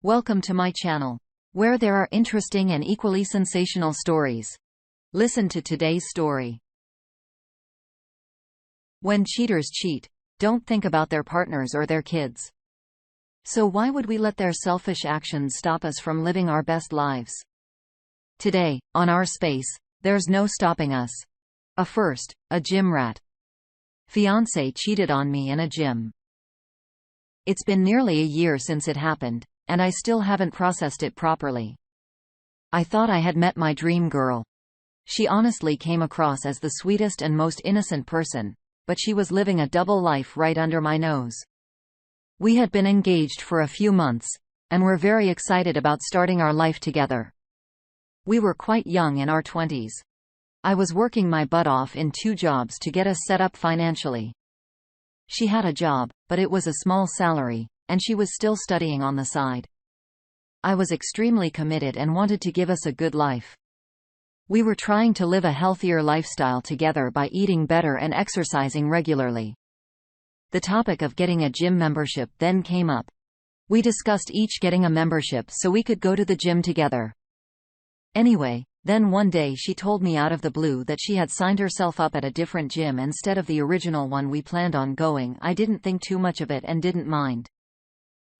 Welcome to my channel, where there are interesting and equally sensational stories. Listen to today's story. When cheaters cheat, don't think about their partners or their kids. So why would we let their selfish actions stop us from living our best lives? Today, on our space, there's no stopping us. First, a gym rat. Fiancé cheated on me in a gym. It's been nearly a year since it happened, and I still haven't processed it properly. I thought I had met my dream girl. She honestly came across as the sweetest and most innocent person, but she was living a double life right under my nose. We had been engaged for a few months, and were very excited about starting our life together. We were quite young, in our 20s. I was working my butt off in 2 jobs to get us set up financially. She had a job, but it was a small salary, and she was still studying on the side. I was extremely committed and wanted to give us a good life. We were trying to live a healthier lifestyle together by eating better and exercising regularly. The topic of getting a gym membership then came up. We discussed each getting a membership so we could go to the gym together. Anyway, then one day she told me out of the blue that she had signed herself up at a different gym instead of the original one we planned on going. I didn't think too much of it and didn't mind.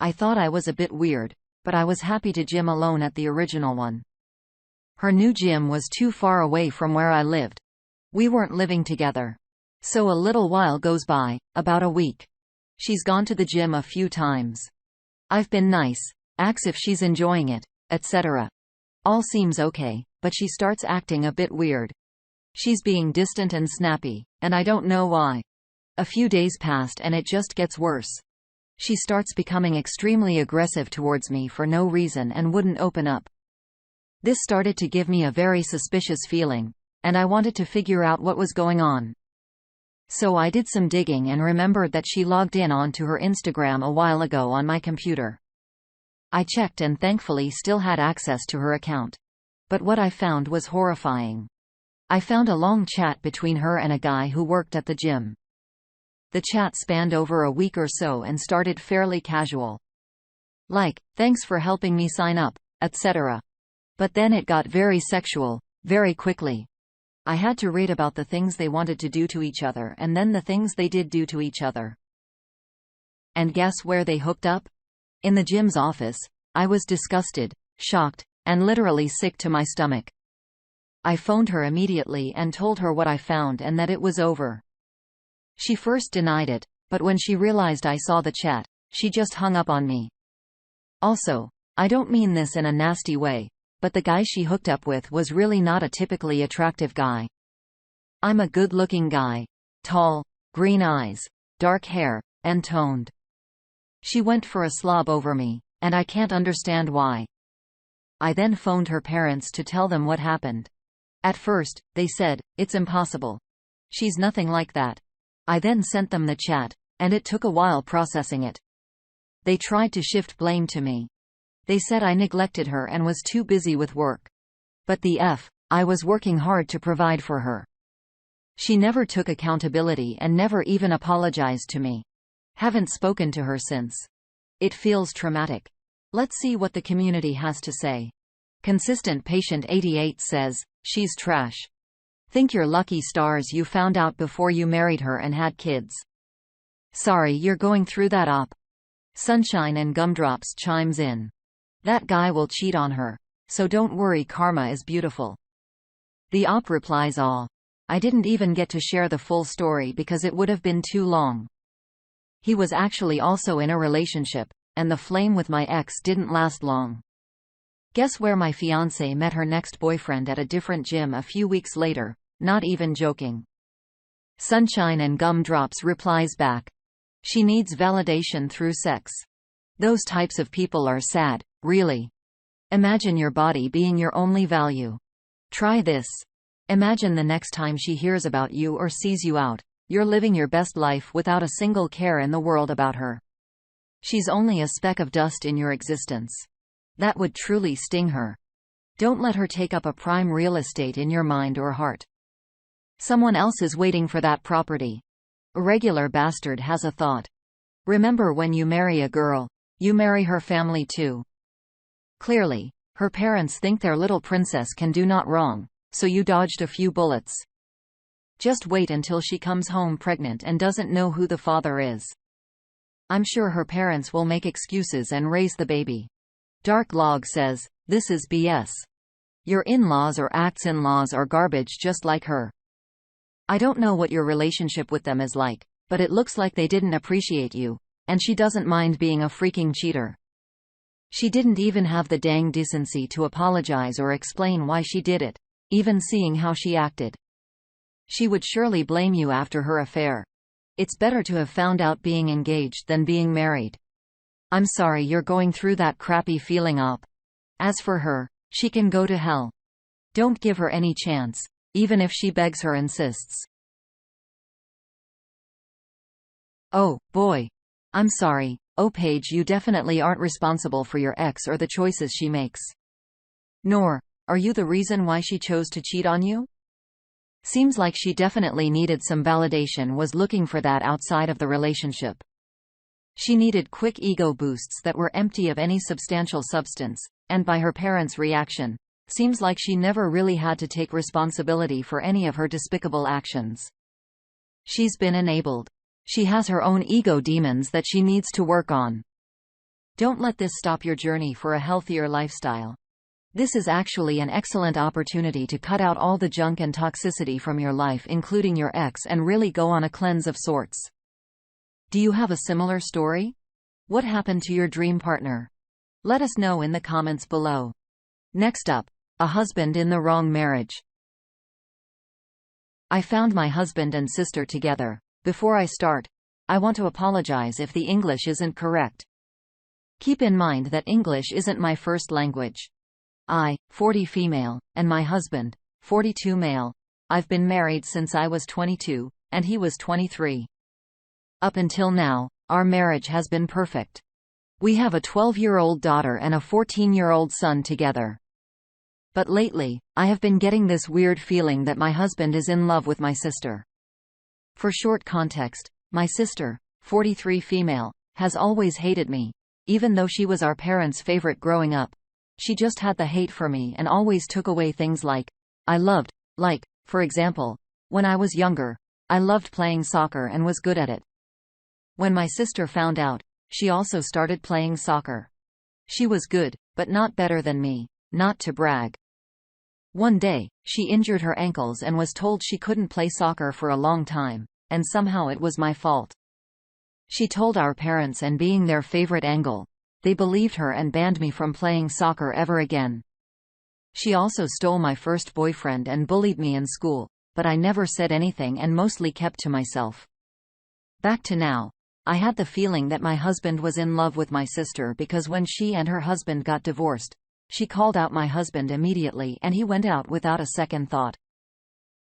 I thought I was a bit weird, but I was happy to gym alone at the original one. Her new gym was too far away from where I lived. We weren't living together. So a little while goes by, about a week. She's gone to the gym a few times. I've been nice, asks if she's enjoying it, etc. All seems okay, but she starts acting a bit weird. She's being distant and snappy, and I don't know why. A few days passed and it just gets worse. She starts becoming extremely aggressive towards me for no reason and wouldn't open up. This started to give me a very suspicious feeling, and I wanted to figure out what was going on. So I did some digging and remembered that she logged in onto her Instagram a while ago on my computer. I checked and thankfully still had access to her account. But what I found was horrifying. I found a long chat between her and a guy who worked at the gym. The chat spanned over a week or so and started fairly casual. Like, thanks for helping me sign up, etc. But then it got very sexual, very quickly. I had to read about the things they wanted to do to each other and then the things they did do to each other. And guess where they hooked up? In the gym's office. I was disgusted, shocked, and literally sick to my stomach. I phoned her immediately and told her what I found and that it was over. She first denied it, but when she realized I saw the chat, she just hung up on me. Also, I don't mean this in a nasty way, but the guy she hooked up with was really not a typically attractive guy. I'm a good-looking guy. Tall, green eyes, dark hair, and toned. She went for a slob over me, and I can't understand why. I then phoned her parents to tell them what happened. At first, they said, "It's impossible. She's nothing like that." I then sent them the chat, and it took a while processing it. They tried to shift blame to me. They said I neglected her and was too busy with work. But I was working hard to provide for her. She never took accountability and never even apologized to me. Haven't spoken to her since. It feels traumatic. Let's see what the community has to say. Consistent Patient 88 says, "She's trash. Think you're lucky stars you found out before you married her and had kids. Sorry you're going through that op." Sunshine and Gumdrops chimes in. "That guy will cheat on her. So don't worry, karma is beautiful." The op replies, "Aw. I didn't even get to share the full story because it would have been too long. He was actually also in a relationship, and the flame with my ex didn't last long." Guess where my fiancé met her next boyfriend? At a different gym a few weeks later, not even joking. Sunshine and Gumdrops replies back. "She needs validation through sex. Those types of people are sad, really. Imagine your body being your only value. Try this. Imagine the next time she hears about you or sees you out, you're living your best life without a single care in the world about her. She's only a speck of dust in your existence. That would truly sting her. Don't let her take up a prime real estate in your mind or heart. Someone else is waiting for that property. A regular bastard has a thought. Remember, when you marry a girl, you marry her family too. Clearly, her parents think their little princess can do not wrong, so you dodged a few bullets. Just wait until she comes home pregnant and doesn't know who the father is. I'm sure her parents will make excuses and raise the baby. Dark Log says, this is BS. Your in-laws or ex-in-laws are garbage just like her. I don't know what your relationship with them is like, but it looks like they didn't appreciate you, and she doesn't mind being a freaking cheater. She didn't even have the dang decency to apologize or explain why she did it, even seeing how she acted. She would surely blame you after her affair. It's better to have found out being engaged than being married. I'm sorry you're going through that crappy feeling op. As for her, she can go to hell. Don't give her any chance, even if she begs or insists. Oh, boy. I'm sorry, Paige, you definitely aren't responsible for your ex or the choices she makes. Nor, are you the reason why she chose to cheat on you? Seems like she definitely needed some validation, was looking for that outside of the relationship. She needed quick ego boosts that were empty of any substantial substance, and by her parents' reaction, seems like she never really had to take responsibility for any of her despicable actions. She's been enabled. She has her own ego demons that she needs to work on. Don't let this stop your journey for a healthier lifestyle. This is actually an excellent opportunity to cut out all the junk and toxicity from your life, including your ex, and really go on a cleanse of sorts. Do you have a similar story? What happened to your dream partner? Let us know in the comments below. Next up, a husband in the wrong marriage. I found my husband and sister together. Before I start, I want to apologize if the English isn't correct. Keep in mind that English isn't my first language. I, 40 female, and my husband, 42 male. I've been married since I was 22, and he was 23. Up until now, our marriage has been perfect. We have a 12-year-old daughter and a 14-year-old son together. But lately, I have been getting this weird feeling that my husband is in love with my sister. For short context, my sister, 43 female, has always hated me, even though she was our parents' favorite growing up. She just had the hate for me and always took away things I loved, like, for example, when I was younger, I loved playing soccer and was good at it. When my sister found out, she also started playing soccer. She was good, but not better than me, not to brag. One day, she injured her ankles and was told she couldn't play soccer for a long time, and somehow it was my fault. She told our parents, and being their favorite angle, they believed her and banned me from playing soccer ever again. She also stole my first boyfriend and bullied me in school, but I never said anything and mostly kept to myself. Back to now. I had the feeling that my husband was in love with my sister because when she and her husband got divorced, she called out my husband immediately and he went out without a second thought.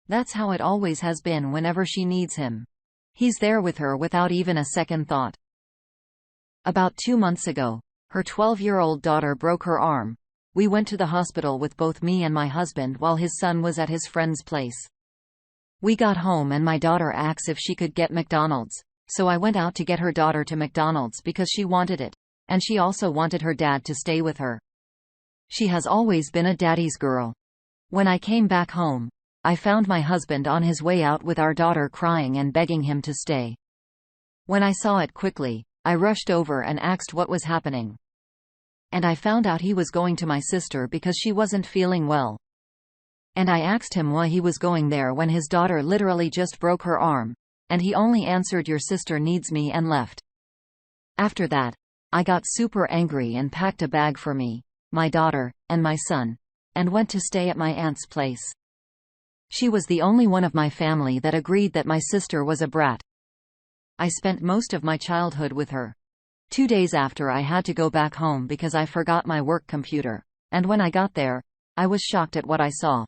That's how it always has been whenever she needs him. He's there with her without even a second thought. About 2 months ago, her 12-year-old daughter broke her arm. We went to the hospital with both me and my husband while his son was at his friend's place. We got home and my daughter asked if she could get McDonald's, so I went out to get her daughter to McDonald's because she wanted it, and she also wanted her dad to stay with her. She has always been a daddy's girl. When I came back home, I found my husband on his way out with our daughter crying and begging him to stay. When I saw it quickly, I rushed over and asked what was happening. And I found out he was going to my sister because she wasn't feeling well. And I asked him why he was going there when his daughter literally just broke her arm, and he only answered, "Your sister needs me," and left. After that, I got super angry and packed a bag for me, my daughter, and my son, and went to stay at my aunt's place. She was the only one of my family that agreed that my sister was a brat. I spent most of my childhood with her. 2 days after, I had to go back home because I forgot my work computer, and when I got there, I was shocked at what I saw.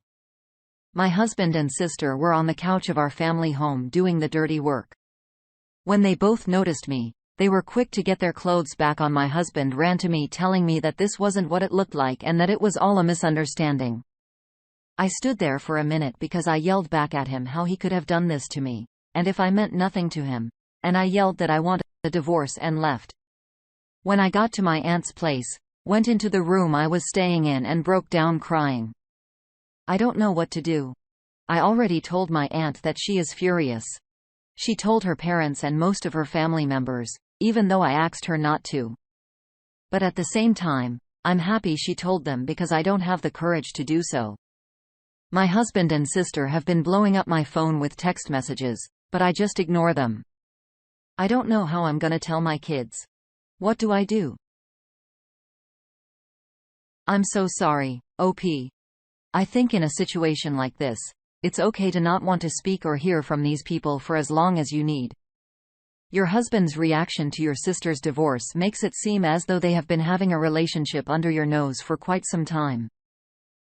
My husband and sister were on the couch of our family home doing the dirty work. When they both noticed me, they were quick to get their clothes back on. My husband ran to me telling me that this wasn't what it looked like and that it was all a misunderstanding. I stood there for a minute because I yelled back at him how he could have done this to me, and if I meant nothing to him, and I yelled that I wanted a divorce and left. When I got to my aunt's place, went into the room I was staying in and broke down crying. I don't know what to do. I already told my aunt that she is furious. She told her parents and most of her family members, even though I asked her not to. But at the same time, I'm happy she told them because I don't have the courage to do so. My husband and sister have been blowing up my phone with text messages, but I just ignore them. I don't know how I'm gonna tell my kids. What do I do? I'm so sorry, OP. I think in a situation like this, it's okay to not want to speak or hear from these people for as long as you need. Your husband's reaction to your sister's divorce makes it seem as though they have been having a relationship under your nose for quite some time.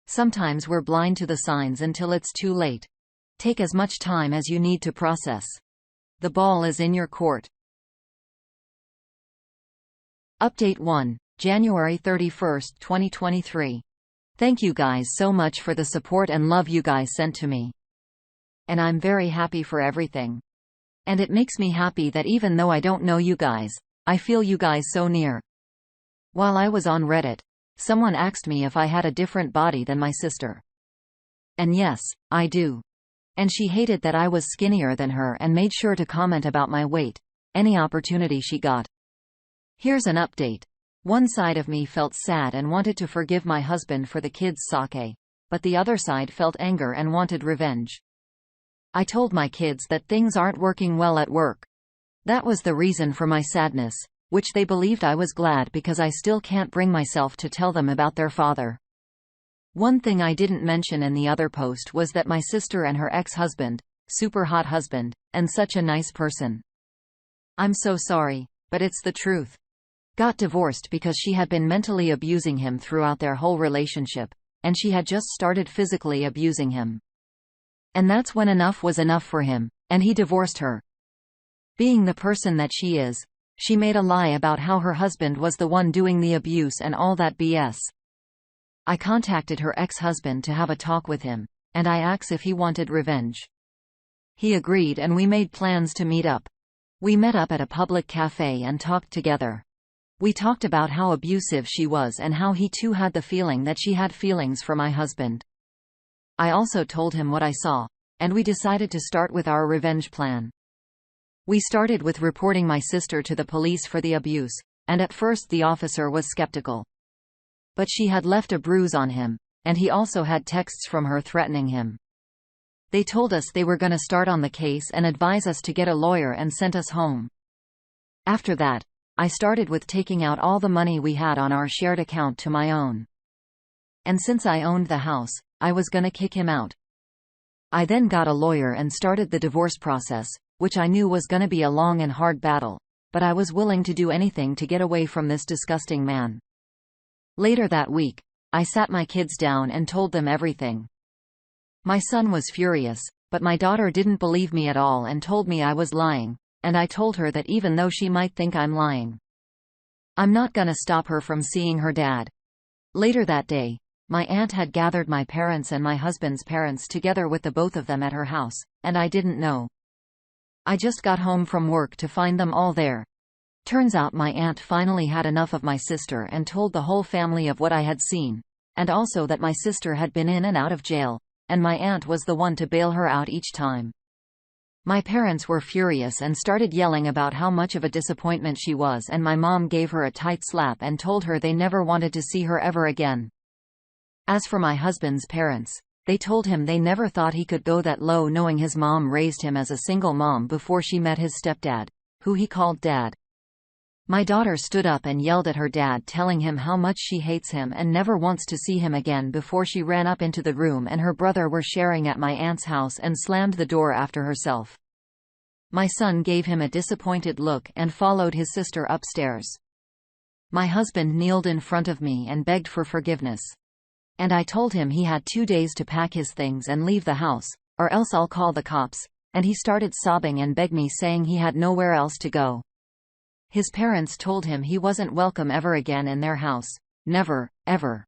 Sometimes we're blind to the signs until it's too late. Take as much time as you need to process. The ball is in your court. Update 1, January 31, 2023. Thank you guys so much for the support and love you guys sent to me. And I'm very happy for everything. And it makes me happy that even though I don't know you guys, I feel you guys so near. While I was on Reddit, someone asked me if I had a different body than my sister. And yes, I do. And she hated that I was skinnier than her and made sure to comment about my weight, any opportunity she got. Here's an update. One side of me felt sad and wanted to forgive my husband for the kids' sake, but the other side felt anger and wanted revenge. I told my kids that things aren't working well at work. That was the reason for my sadness, which they believed I was glad because I still can't bring myself to tell them about their father. One thing I didn't mention in the other post was that my sister and her ex-husband, super hot husband, and such a nice person. I'm so sorry, but it's the truth. Got divorced because she had been mentally abusing him throughout their whole relationship, and she had just started physically abusing him. And that's when enough was enough for him, and he divorced her. Being the person that she is, she made a lie about how her husband was the one doing the abuse and all that BS. I contacted her ex-husband to have a talk with him, and I asked if he wanted revenge. He agreed and we made plans to meet up. We met up at a public cafe and talked together. We talked about how abusive she was and how he too had the feeling that she had feelings for my husband. I also told him what I saw, and we decided to start with our revenge plan. We started with reporting my sister to the police for the abuse, and at first the officer was skeptical. But she had left a bruise on him, and he also had texts from her threatening him. They told us they were gonna start on the case and advise us to get a lawyer and sent us home. After that, I started with taking out all the money we had on our shared account to my own. And since I owned the house, I was gonna kick him out. I then got a lawyer and started the divorce process, which I knew was gonna be a long and hard battle, but I was willing to do anything to get away from this disgusting man. Later that week, I sat my kids down and told them everything. My son was furious, but my daughter didn't believe me at all and told me I was lying. And I told her that even though she might think I'm lying, I'm not gonna stop her from seeing her dad. Later that day, my aunt had gathered my parents and my husband's parents together with the both of them at her house, and I didn't know. I just got home from work to find them all there. Turns out my aunt finally had enough of my sister and told the whole family of what I had seen, and also that my sister had been in and out of jail, and my aunt was the one to bail her out each time. My parents were furious and started yelling about how much of a disappointment she was, and my mom gave her a tight slap and told her they never wanted to see her ever again. As for my husband's parents, they told him they never thought he could go that low, knowing his mom raised him as a single mom before she met his stepdad, who he called dad. My daughter stood up and yelled at her dad, telling him how much she hates him and never wants to see him again, before she ran up into the room and her brother were sharing at my aunt's house and slammed the door after herself. My son gave him a disappointed look and followed his sister upstairs. My husband kneeled in front of me and begged for forgiveness. And I told him he had 2 days to pack his things and leave the house, or else I'll call the cops, and he started sobbing and begged me, saying he had nowhere else to go. His parents told him he wasn't welcome ever again in their house. Never, ever.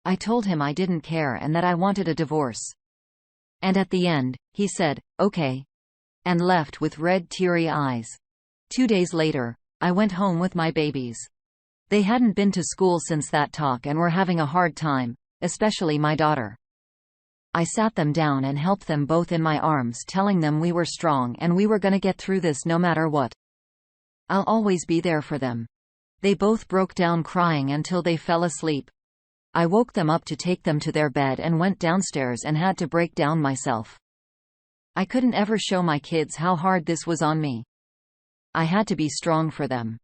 I told him I didn't care and that I wanted a divorce. And at the end, he said, "Okay," and left with red, teary eyes. 2 days later, I went home with my babies. They hadn't been to school since that talk and were having a hard time, especially my daughter. I sat them down and helped them both in my arms, telling them we were strong and we were gonna get through this no matter what. I'll always be there for them. They both broke down crying until they fell asleep. I woke them up to take them to their bed and went downstairs and had to break down myself. I couldn't ever show my kids how hard this was on me. I had to be strong for them.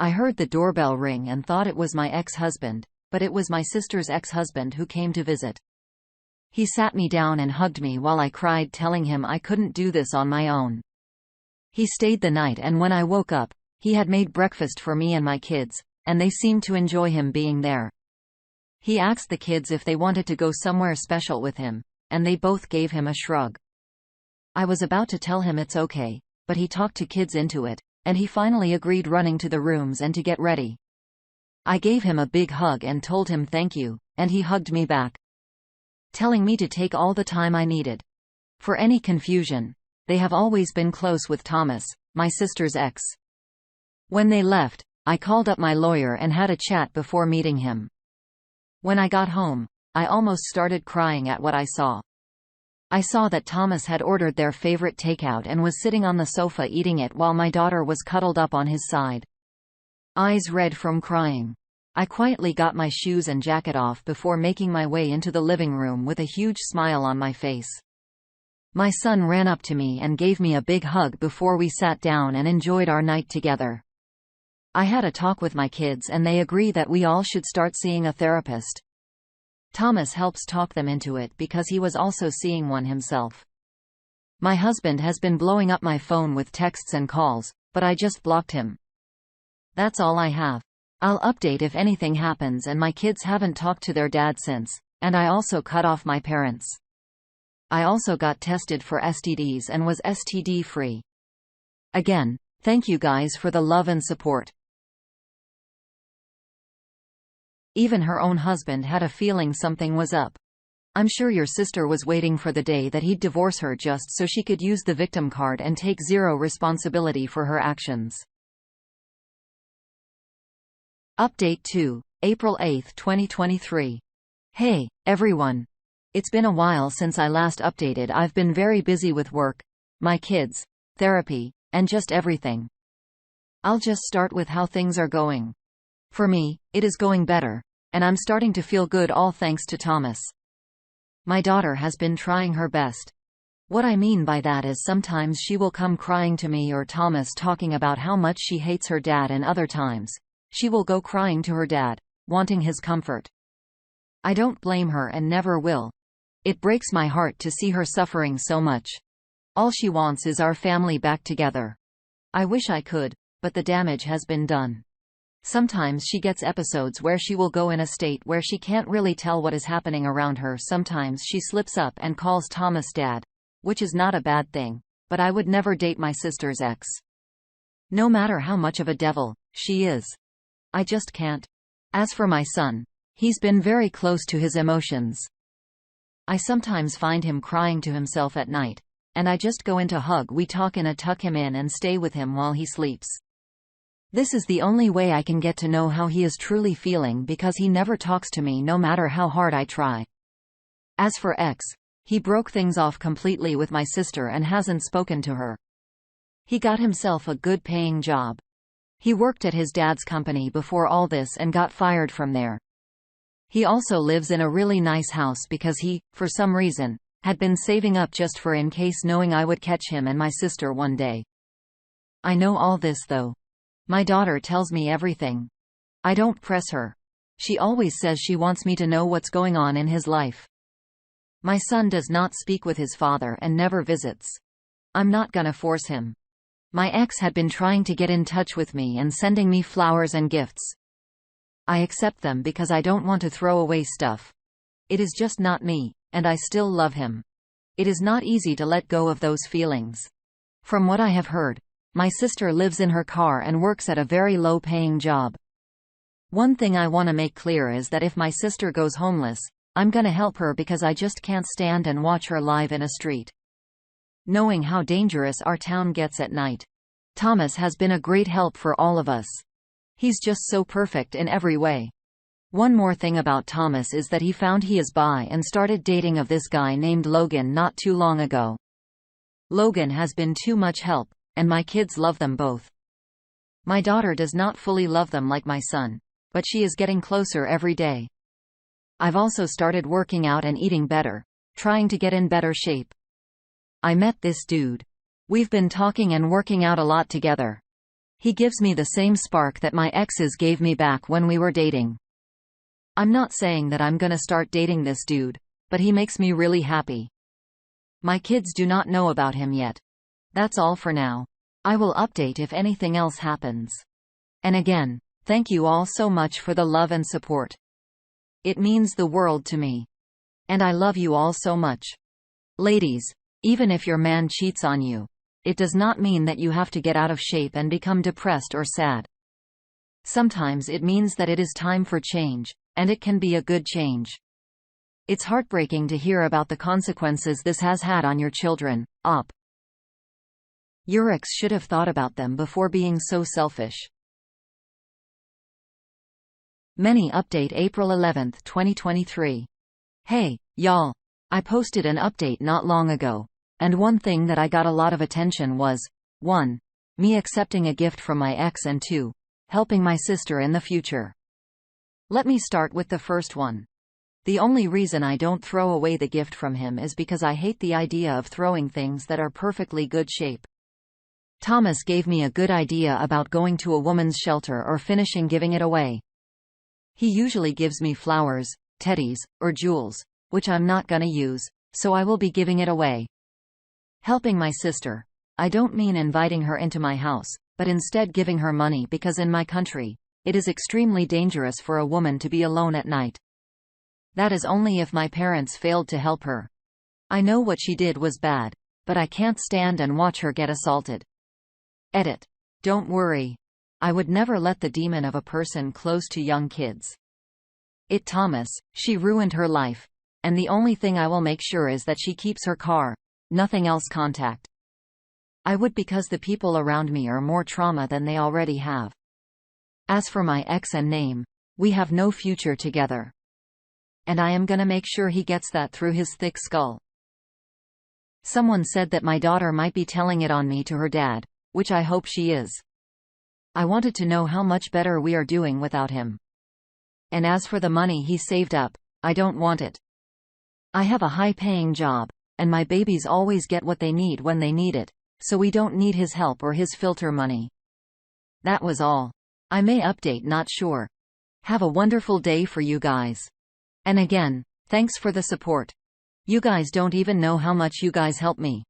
I heard the doorbell ring and thought it was my ex-husband, but it was my sister's ex-husband who came to visit. He sat me down and hugged me while I cried, telling him I couldn't do this on my own. He stayed the night, and when I woke up, he had made breakfast for me and my kids, and they seemed to enjoy him being there. He asked the kids if they wanted to go somewhere special with him, and they both gave him a shrug. I was about to tell him it's okay, but he talked the kids into it, and he finally agreed, running to the rooms and to get ready. I gave him a big hug and told him thank you, and he hugged me back, telling me to take all the time I needed. For any confusion, they have always been close with Thomas, my sister's ex. When they left, I called up my lawyer and had a chat before meeting him. When I got home, I almost started crying at what I saw. I saw that Thomas had ordered their favorite takeout and was sitting on the sofa eating it while my daughter was cuddled up on his side. Eyes red from crying. I quietly got my shoes and jacket off before making my way into the living room with a huge smile on my face. My son ran up to me and gave me a big hug before we sat down and enjoyed our night together. I had a talk with my kids and they agree that we all should start seeing a therapist. Thomas helps talk them into it because he was also seeing one himself. My husband has been blowing up my phone with texts and calls, but I just blocked him. That's all I have. I'll update if anything happens, and my kids haven't talked to their dad since, and I also cut off my parents. I also got tested for STDs and was STD-free. Again, thank you guys for the love and support. Even her own husband had a feeling something was up. I'm sure your sister was waiting for the day that he'd divorce her just so she could use the victim card and take zero responsibility for her actions. Update 2, April 8, 2023. Hey, everyone. It's been a while since I last updated. I've been very busy with work, my kids, therapy, and just everything. I'll just start with how things are going. For me, it is going better, and I'm starting to feel good, all thanks to Thomas. My daughter has been trying her best. What I mean by that is sometimes she will come crying to me or Thomas talking about how much she hates her dad, and other times, she will go crying to her dad, wanting his comfort. I don't blame her and never will. It breaks my heart to see her suffering so much. All she wants is our family back together. I wish I could, but the damage has been done. Sometimes she gets episodes where she will go in a state where she can't really tell what is happening around her. Sometimes she slips up and calls Thomas dad, which is not a bad thing, but I would never date my sister's ex. No matter how much of a devil she is. I just can't. As for my son, he's been very close to his emotions. I sometimes find him crying to himself at night, and I just go in to hug. We talk in a tuck him in and stay with him while he sleeps. This is the only way I can get to know how he is truly feeling, because he never talks to me no matter how hard I try. As for X, he broke things off completely with my sister and hasn't spoken to her. He got himself a good paying job. He worked at his dad's company before all this and got fired from there. He also lives in a really nice house because he, for some reason, had been saving up just for in case, knowing I would catch him and my sister one day. I know all this though. My daughter tells me everything. I don't press her. She always says she wants me to know what's going on in his life. My son does not speak with his father and never visits. I'm not gonna force him. My ex had been trying to get in touch with me and sending me flowers and gifts. I accept them because I don't want to throw away stuff. It is just not me, and I still love him. It is not easy to let go of those feelings. From what I have heard, my sister lives in her car and works at a very low-paying job. One thing I want to make clear is that if my sister goes homeless, I'm gonna help her because I just can't stand and watch her live in a street. Knowing how dangerous our town gets at night, Thomas has been a great help for all of us. He's just so perfect in every way. One more thing about Thomas is that he found he is bi and started dating of this guy named Logan not too long ago. Logan has been too much help, and my kids love them both. My daughter does not fully love them like my son, but she is getting closer every day. I've also started working out and eating better, trying to get in better shape. I met this dude. We've been talking and working out a lot together. He gives me the same spark that my exes gave me back when we were dating. I'm not saying that I'm gonna start dating this dude, but he makes me really happy. My kids do not know about him yet. That's all for now. I will update if anything else happens. And again, thank you all so much for the love and support. It means the world to me. And I love you all so much. Ladies, even if your man cheats on you, it does not mean that you have to get out of shape and become depressed or sad. Sometimes it means that it is time for change, and it can be a good change. It's heartbreaking to hear about the consequences this has had on your children. Your ex should have thought about them before being so selfish. Many update April 11, 2023. Hey, y'all. I posted an update not long ago, and one thing that I got a lot of attention was 1. Me accepting a gift from my ex, and 2. Helping my sister in the future. Let me start with the first one. The only reason I don't throw away the gift from him is because I hate the idea of throwing things that are perfectly good shape. Thomas gave me a good idea about going to a woman's shelter or finishing giving it away. He usually gives me flowers, teddies, or jewels, which I'm not gonna use, so I will be giving it away. Helping my sister. I don't mean inviting her into my house, but instead giving her money, because in my country, it is extremely dangerous for a woman to be alone at night. That is only if my parents failed to help her. I know what she did was bad, but I can't stand and watch her get assaulted. Edit. Don't worry. I would never let the demon of a person close to young kids. Thomas, she ruined her life, and the only thing I will make sure is that she keeps her car, nothing else contact. I would, because the people around me are more trauma than they already have. As for my ex and name, we have no future together. And I am gonna make sure he gets that through his thick skull. Someone said that my daughter might be telling it on me to her dad, which I hope she is. I wanted to know how much better we are doing without him. And as for the money he saved up, I don't want it. I have a high-paying job, and my babies always get what they need when they need it, so we don't need his help or his filter money. That was all. I may update, not sure. Have a wonderful day for you guys. And again, thanks for the support. You guys don't even know how much you guys help me.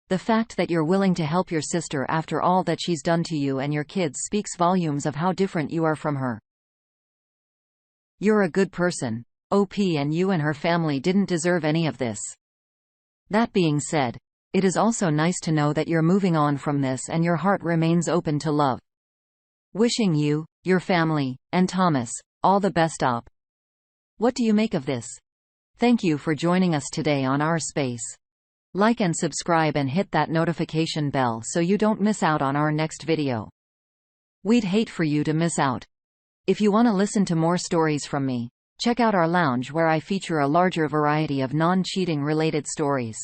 The fact that you're willing to help your sister after all that she's done to you and your kids speaks volumes of how different you are from her. You're a good person, OP, and you and her family didn't deserve any of this. That being said, it is also nice to know that you're moving on from this and your heart remains open to love. Wishing you, your family, and Thomas, all the best. What do you make of this? Thank you for joining us today on our space. Like and subscribe and hit that notification bell so you don't miss out on our next video. We'd hate for you to miss out. If you want to listen to more stories from me, check out our lounge where I feature a larger variety of non-cheating related stories.